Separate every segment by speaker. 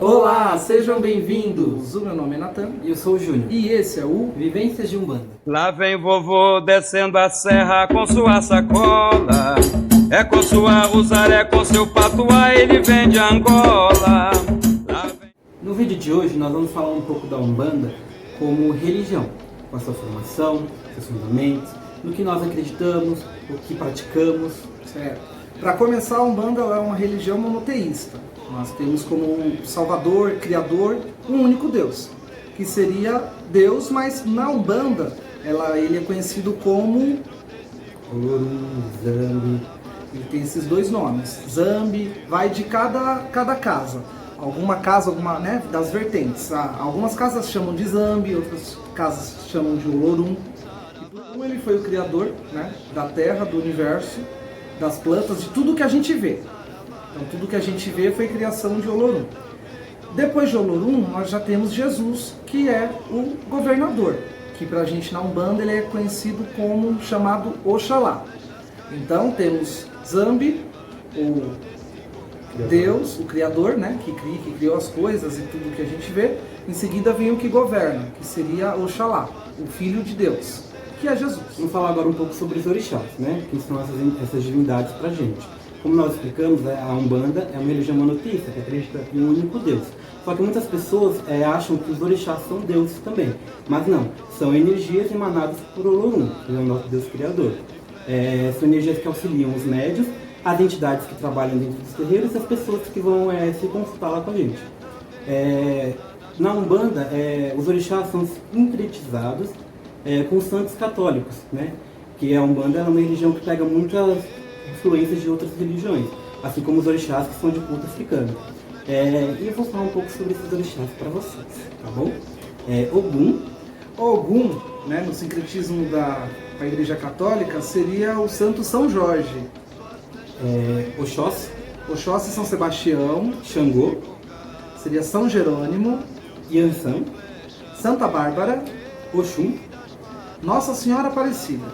Speaker 1: Olá, sejam bem-vindos! O meu nome é Natan
Speaker 2: E eu sou o Júnior.
Speaker 1: e esse é o
Speaker 2: Vivências de Umbanda.
Speaker 3: Lá vem vovô descendo a serra com sua sacola. É com sua rosária, é com seu patuá, ele vem de Angola.
Speaker 2: No vídeo de hoje nós vamos falar um pouco da Umbanda como religião, com a sua formação, seus fundamentos, no que nós acreditamos, o que praticamos.
Speaker 1: certo. Para começar, a Umbanda é uma religião monoteísta. Nós temos como salvador, criador, um único Deus, que seria Deus, mas na Umbanda ele é conhecido como
Speaker 2: Olorum, Zambi.
Speaker 1: Ele tem esses dois nomes. Zambi vai de cada casa. Alguma casa, né, das vertentes. Algumas casas chamam de Zambi, outras casas chamam de Olorum. Olorum, ele foi o criador, né, da terra, do universo, das plantas, de tudo que a gente vê. Então tudo que a gente vê foi criação de Olorum. Depois de Olorum, nós já temos Jesus, que é o governador, que pra gente na Umbanda ele é conhecido como chamado Oxalá. Então temos Zambi, o Deus, o Criador, né, que criou as coisas e tudo que a gente vê. Em seguida vem o que governa, que seria Oxalá, o Filho de Deus, que é Jesus.
Speaker 2: Vamos falar agora um pouco sobre os orixás, né? Que são essas divindades pra gente. Como nós explicamos, a Umbanda é uma religião monoteísta, que acredita em um único Deus. Só que muitas pessoas acham que os orixás são deuses também. Mas não, são energias emanadas por Olorum, que é o nosso Deus Criador. São energias que auxiliam os médios, as entidades que trabalham dentro dos terreiros e as pessoas que vão se consultar lá com a gente. Na Umbanda, os orixás são sincretizados com os santos católicos, né? Que a Umbanda é uma religião que pega muitas influências de outras religiões, assim como os orixás que são de culto africano. E eu vou falar um pouco sobre esses orixás para vocês, tá bom?
Speaker 1: Ogum, né, no sincretismo da Igreja Católica, seria o Santo São Jorge.
Speaker 2: Oxóssi,
Speaker 1: Oxóssi, São Sebastião,
Speaker 2: Xangô,
Speaker 1: seria São Jerônimo,
Speaker 2: Yansan,
Speaker 1: Santa Bárbara,
Speaker 2: Oxum,
Speaker 1: Nossa Senhora Aparecida,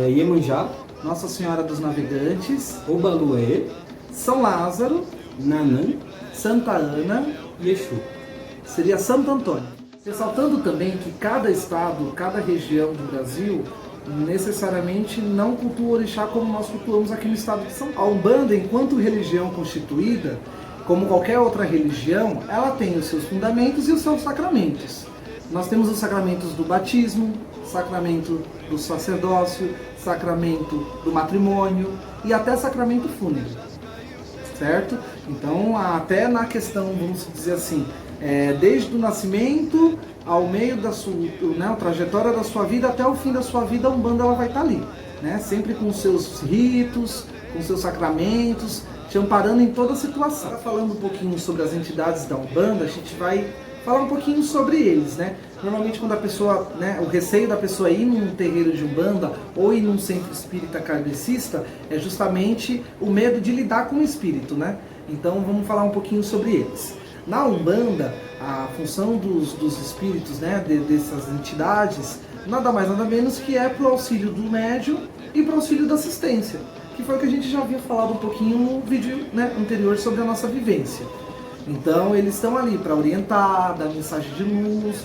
Speaker 2: Iemanjá,
Speaker 1: Nossa Senhora dos Navegantes,
Speaker 2: Obaluê,
Speaker 1: São Lázaro,
Speaker 2: Nanã
Speaker 1: Santa Ana,
Speaker 2: e Exu.
Speaker 1: seria Santo Antônio. Ressaltando também que cada estado, cada região do Brasil, necessariamente não cultua o orixá como nós cultuamos aqui no estado de São Paulo. A Umbanda, enquanto religião constituída, como qualquer outra religião, ela tem os seus fundamentos e os seus sacramentos. Nós temos os sacramentos do batismo, sacramento do sacerdócio, sacramento do matrimônio e até sacramento fúnebre, certo? Então, até na questão, vamos dizer assim, desde o nascimento ao meio da sua, né, a trajetória da sua vida até o fim da sua vida, a Umbanda ela vai estar ali, né? Sempre com seus ritos, com seus sacramentos, te amparando em toda a situação. Agora, falando um pouquinho sobre as entidades da Umbanda, a gente vai falar um pouquinho sobre eles, né? Normalmente quando a pessoa, né, o receio da pessoa ir num terreiro de Umbanda ou ir num centro espírita kardecista é justamente o medo de lidar com o espírito, né? Então vamos falar um pouquinho sobre eles. Na Umbanda, a função dos espíritos, né, dessas entidades, nada mais nada menos que é para o auxílio do médium e para o auxílio da assistência, que foi o que a gente já havia falado um pouquinho no vídeo, né, anterior sobre a nossa vivência. Então eles estão ali para orientar, dar mensagem de luz.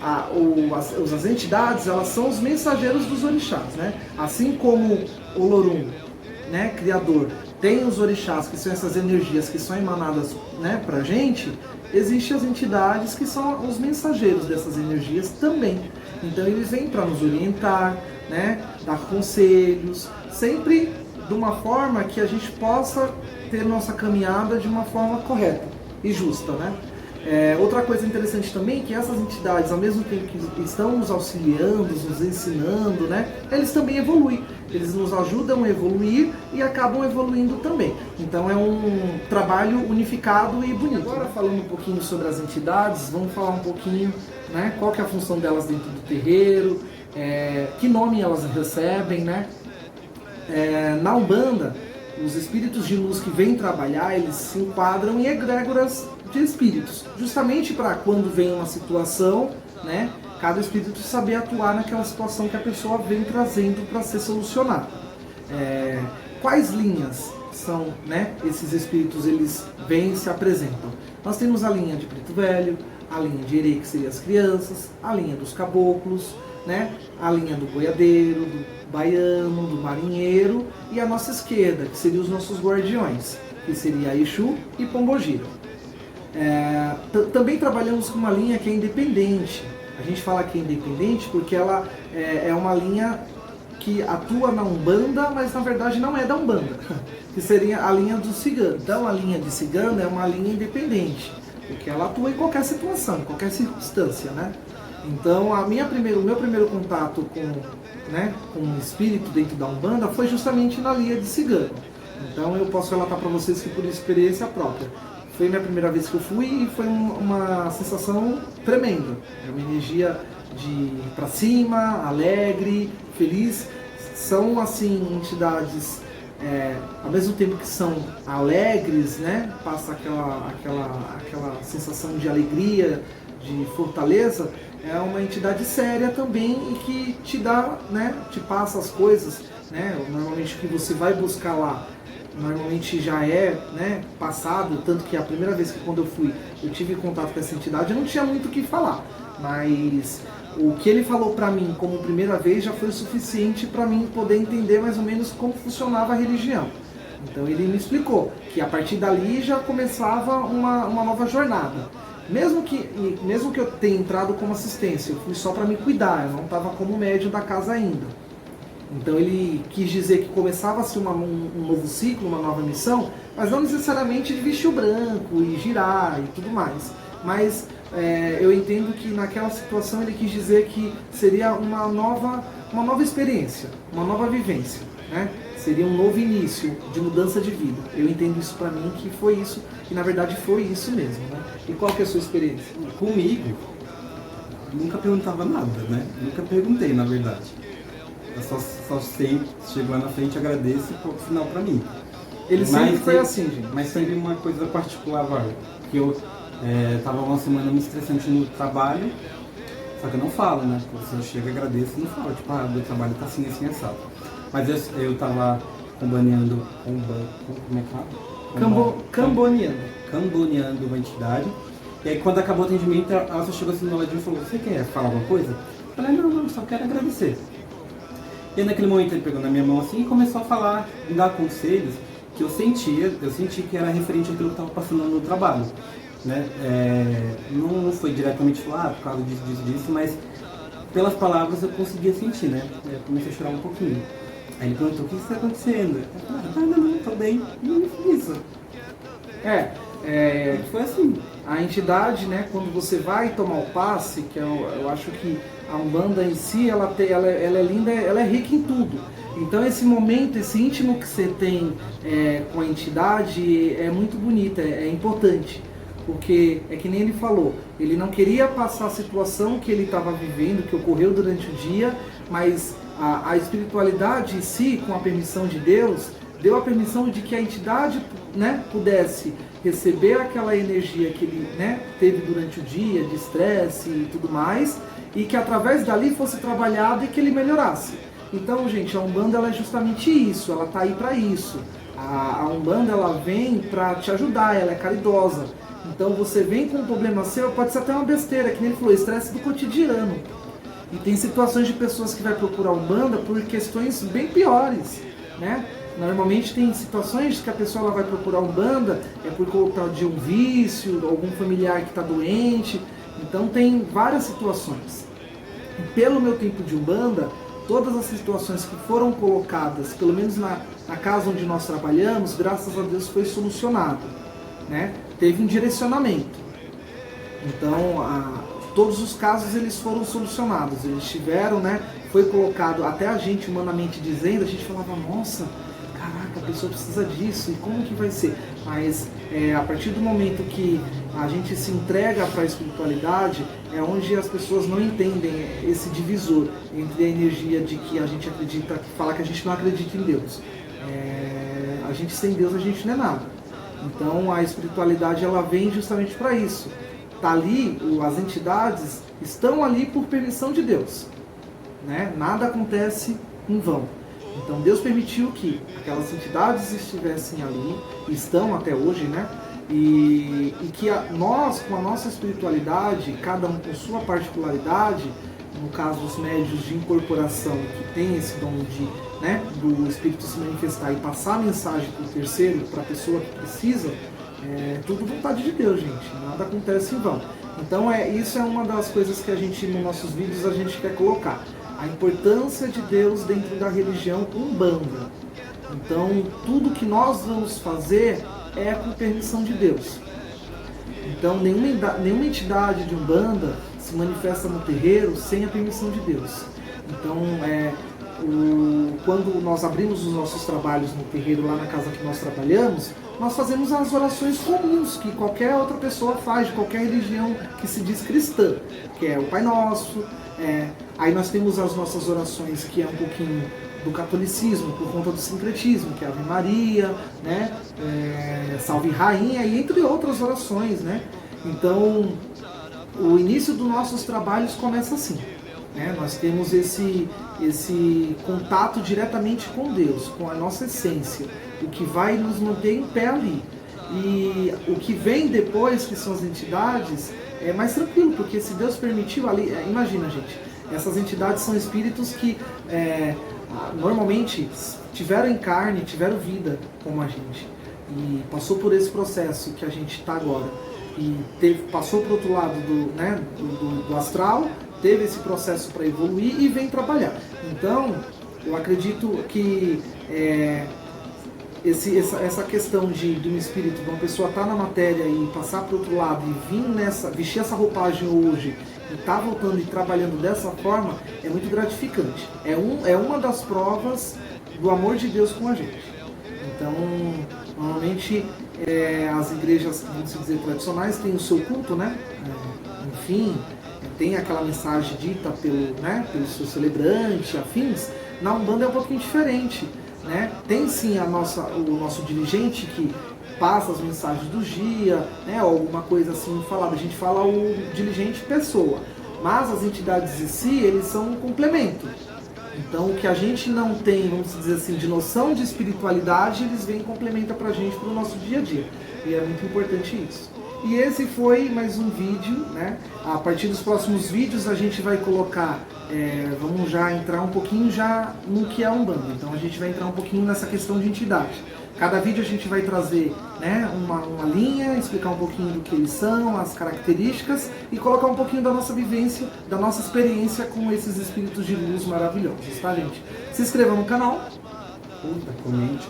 Speaker 1: As entidades, elas são os mensageiros dos orixás, né? Assim como o Olorum, né, criador, tem os orixás, que são essas energias que são emanadas, né, pra gente, existem as entidades que são os mensageiros dessas energias também. Então eles vêm para nos orientar, né, dar conselhos, sempre de uma forma que a gente possa ter nossa caminhada de uma forma correta e justa, né? Outra coisa interessante também é que essas entidades, ao mesmo tempo que estão nos auxiliando, nos ensinando, né, eles também evoluem. Eles nos ajudam a evoluir e acabam evoluindo também. Então é um trabalho unificado e bonito. Agora, falando um pouquinho sobre as entidades, vamos falar um pouquinho, né, qual que é a função delas dentro do terreiro, que nome elas recebem, né? Na Umbanda, os espíritos de luz que vêm trabalhar, eles se enquadram em egrégoras de espíritos, justamente para quando vem uma situação, né, cada espírito saber atuar naquela situação que a pessoa vem trazendo para ser solucionada. Quais linhas são, né, esses espíritos, eles vêm e se apresentam. Nós temos a linha de Preto Velho, a linha de Herê, que seria as crianças, a linha dos caboclos, né, a linha do boiadeiro, do baiano, do marinheiro, e a nossa esquerda, que seriam os nossos guardiões, que seria Exu e Pombogira. Também trabalhamos com uma linha que é independente. A gente fala que é independente porque ela é uma linha que atua na Umbanda, mas na verdade não é da Umbanda, que seria a linha do cigano. Então a linha de cigano é uma linha independente, porque ela atua em qualquer situação, em qualquer circunstância, né? Então o meu primeiro contato com o espírito dentro da Umbanda foi justamente na linha de cigano. Então eu posso relatar para vocês que por experiência própria. Foi a minha primeira vez que eu fui e foi uma sensação tremenda. É uma energia de ir pra cima, alegre, feliz. São, assim, entidades, ao mesmo tempo que são alegres, né? Passa aquela sensação de alegria, de fortaleza. É uma entidade séria também e que te dá, né? Te passa as coisas, né? Normalmente o que você vai buscar lá normalmente já é, né, passado, tanto que a primeira vez que quando eu fui, eu tive contato com essa entidade, eu não tinha muito o que falar, mas o que ele falou pra mim como primeira vez já foi o suficiente para mim poder entender mais ou menos como funcionava a religião. Então ele me explicou que a partir dali já começava uma nova jornada. Mesmo que eu tenha entrado como assistência, eu fui só para me cuidar, eu não estava como médium da casa ainda. Então ele quis dizer que começava-se um novo ciclo, uma nova missão, mas não necessariamente de vestir o branco e girar e tudo mais. Mas eu entendo que naquela situação ele quis dizer que seria uma nova experiência, uma nova vivência, né? Seria um novo início de mudança de vida. Eu entendo isso pra mim que foi isso, e na verdade foi isso mesmo, né? E qual que é a sua experiência?
Speaker 2: Comigo, nunca perguntava nada, né? Nunca perguntei, na verdade. Eu só sei, chego lá na frente, agradeço e ponto final pra mim.
Speaker 1: Ele sempre foi assim, gente.
Speaker 2: Mas teve uma coisa particular, que eu tava uma semana muito estressante no trabalho, só que eu não falo, né? Se eu chego e agradeço, eu não falo, tipo, meu trabalho tá assim, assim, assado. Mas eu tava camboneando, como é que fala? Camboneando uma entidade. E aí quando acabou o atendimento, ela só chegou assim no lado e falou, você quer falar alguma coisa? Eu falei, não, só quero agradecer. E naquele momento ele pegou na minha mão assim e começou a falar, me dar conselhos que eu senti que era referente àquilo que estava passando no trabalho, né? Não foi diretamente falar por causa disso, mas pelas palavras eu conseguia sentir, né? Eu comecei a chorar um pouquinho. Aí ele perguntou, o que está acontecendo? Eu falei, não, tô bem. E isso. Foi assim.
Speaker 1: A entidade, né, quando você vai tomar o passe, que eu acho que a Umbanda em si, ela é linda, ela é rica em tudo. Então esse momento, esse íntimo que você tem com a entidade é muito bonito, é importante. Porque é que nem ele falou, ele não queria passar a situação que ele estava vivendo, que ocorreu durante o dia, mas a espiritualidade em si, com a permissão de Deus, deu a permissão de que a entidade, né, pudesse receber aquela energia que ele, né, teve durante o dia, de estresse e tudo mais, e que através dali fosse trabalhado e que ele melhorasse. Então, gente, a Umbanda ela é justamente isso, ela está aí para isso. A Umbanda ela vem para te ajudar, ela é caridosa. Então você vem com um problema seu, pode ser até uma besteira, que nem ele falou, estresse do cotidiano. E tem situações de pessoas que vai procurar Umbanda por questões bem piores, né? Normalmente tem situações que a pessoa ela vai procurar Umbanda por conta de um vício, algum familiar que está doente. Então tem várias situações. E pelo meu tempo de Umbanda, todas as situações que foram colocadas, pelo menos na casa onde nós trabalhamos, graças a Deus foi solucionado, né? Teve um direcionamento. Então, todos os casos eles foram solucionados. Eles tiveram, né? Foi colocado, até a gente humanamente dizendo, a gente falava, nossa, caraca, a pessoa precisa disso, e como que vai ser? Mas a partir do momento que a gente se entrega para a espiritualidade, é onde as pessoas não entendem esse divisor entre a energia de que a gente acredita, que fala que a gente não acredita em Deus. A gente sem Deus, a gente não é nada. Então a espiritualidade ela vem justamente para isso. Tá ali, as entidades estão ali por permissão de Deus, né? Nada acontece em vão. Então Deus permitiu que aquelas entidades estivessem ali, estão até hoje, né? E que nós, com a nossa espiritualidade, cada um com sua particularidade, no caso os médios de incorporação, que tem esse dom de, né, do Espírito se manifestar e passar a mensagem para o terceiro, para a pessoa que precisa, tudo vontade de Deus, gente. Nada acontece em vão. Então isso é uma das coisas que a gente, nos nossos vídeos, a gente quer colocar. A importância de Deus dentro da religião Umbanda. Então, tudo que nós vamos fazer é com permissão de Deus. Então, nenhuma entidade de Umbanda se manifesta no terreiro sem a permissão de Deus. Então, quando nós abrimos os nossos trabalhos no terreiro, lá na casa que nós trabalhamos, nós fazemos as orações comuns que qualquer outra pessoa faz, de qualquer religião que se diz cristã, que é o Pai Nosso. Aí nós temos as nossas orações, que é um pouquinho do catolicismo, por conta do sincretismo, que é Ave Maria, né? Salve Rainha, e entre outras orações, né? Então, o início dos nossos trabalhos começa assim, né? Nós temos esse contato diretamente com Deus, com a nossa essência, o que vai nos manter em pé ali. E o que vem depois, que são as entidades, é mais tranquilo, porque se Deus permitiu ali, imagina, gente, essas entidades são espíritos que normalmente tiveram em carne, tiveram vida como a gente, e passou por esse processo que a gente está agora, e passou para o outro lado do astral, teve esse processo para evoluir e vem trabalhar. Então, eu acredito que essa questão de um espírito, de uma pessoa estar na matéria e passar para o outro lado e vestir essa roupagem hoje e estar voltando e trabalhando dessa forma, é muito gratificante. É uma das provas do amor de Deus com a gente. Então, normalmente, as igrejas, vamos dizer, tradicionais têm o seu culto, né? Enfim, tem aquela mensagem dita pelo seu celebrante, afins. Na Umbanda é um pouquinho diferente. Né? Tem sim o nosso dirigente que passa as mensagens do dia, né? Ou alguma coisa assim falada. A gente fala o dirigente pessoa, mas as entidades em si, eles são um complemento. Então, o que a gente não tem, vamos dizer assim, de noção de espiritualidade, eles vêm e complementam pra gente pro nosso dia a dia. E é muito importante isso. E esse foi mais um vídeo, né? A partir dos próximos vídeos a gente vai colocar, vamos já entrar um pouquinho já no que é Umbanda. Então a gente vai entrar um pouquinho nessa questão de entidade. Cada vídeo a gente vai trazer, né, uma linha, explicar um pouquinho do que eles são, as características e colocar um pouquinho da nossa vivência, da nossa experiência com esses espíritos de luz maravilhosos, tá, gente? Se inscreva no canal.
Speaker 2: Curta, comente,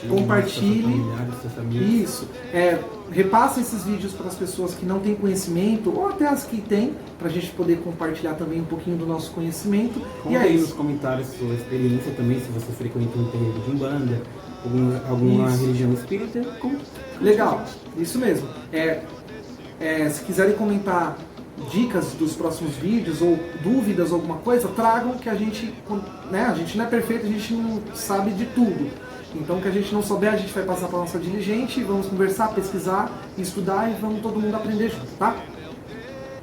Speaker 2: compartilhe. Familiares, seus amigos.
Speaker 1: Isso. Repassa esses vídeos para as pessoas que não têm conhecimento, ou até as que têm, para a gente poder compartilhar também um pouquinho do nosso conhecimento.
Speaker 2: Conta aí nos comentários sua experiência também, se você frequenta um terreiro de Umbanda, alguma religião espírita.
Speaker 1: Legal, isso mesmo. Se quiserem comentar dicas dos próximos vídeos ou dúvidas, alguma coisa, tragam, que a gente não é perfeito, a gente não sabe de tudo. Então, o que a gente não souber, a gente vai passar para a nossa dirigente, vamos conversar, pesquisar, estudar e vamos todo mundo aprender junto, tá?